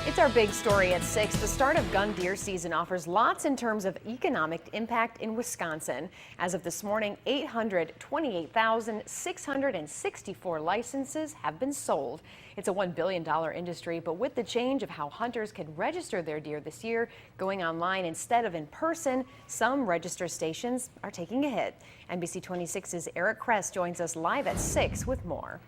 It's our big story at 6. The start of gun deer season offers lots in terms of economic impact in Wisconsin. As of this morning, 828,664 licenses have been sold. It's a $1 billion industry, but with the change of how hunters can register their deer this year, going online instead of in person, some register stations are taking a hit. NBC 26's Eric Kress joins us live at 6 with more.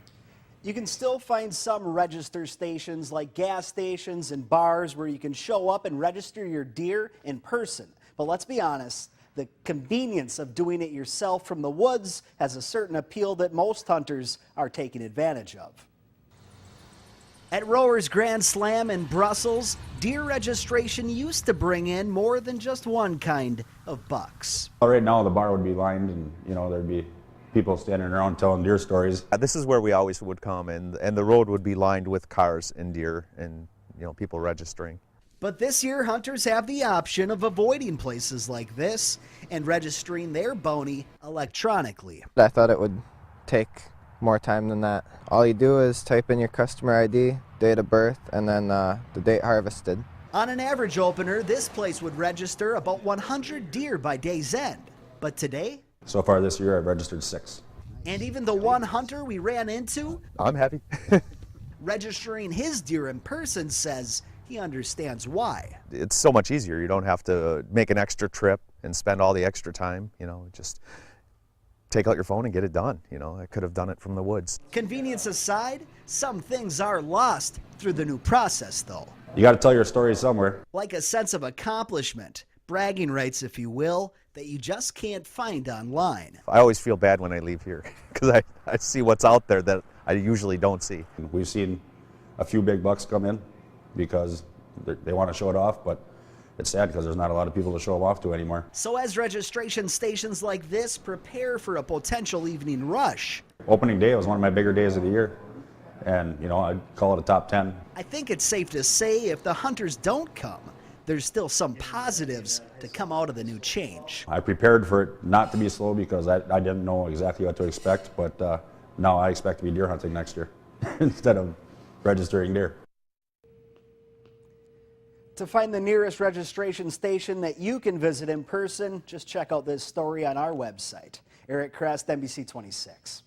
You can still find some register stations like gas stations and bars where you can show up and register your deer in person. But let's be honest, the convenience of doing it yourself from the woods has a certain appeal that most hunters are taking advantage of. At Rowers Grand Slam in Brussels, deer registration used to bring in more than just one kind of bucks. Well, right now the bar would be lined and, there'd be people standing around telling deer stories. This is where we always would come, and the road would be lined with cars and deer and people registering. But this year, hunters have the option of avoiding places like this and registering their bounty electronically. I thought it would take more time than that. All you do is type in your customer ID, date of birth, and then the date harvested. On an average opener, this place would register about 100 deer by day's end. But today, So far this year I've registered 6. and even the one hunter we ran into, I'm happy. registering his deer in person, says he understands why. It's so much easier. You don't have to make an extra trip and spend all the extra time. Just take out your phone and get it done. I could have done it from the woods. Convenience aside, some things are lost through the new process, though. You got to tell your story somewhere. Like a sense of accomplishment, bragging rights, if you will, that you just can't find online. I always feel bad when I leave here because I see what's out there that I usually don't see. We've seen a few big bucks come in because they want to show it off, but it's sad because there's not a lot of people to show them off to anymore. So as registration stations like this prepare for a potential evening rush, Opening day was one of my bigger days of the year, and I'd call it a top 10. I think it's safe to say if the hunters don't come, there's still some positives to come out of the new change. I prepared for it not to be slow because I didn't know exactly what to expect, but now I expect to be deer hunting next year instead of registering deer. To find the nearest registration station that you can visit in person, just check out this story on our website. Eric Kress, NBC 26.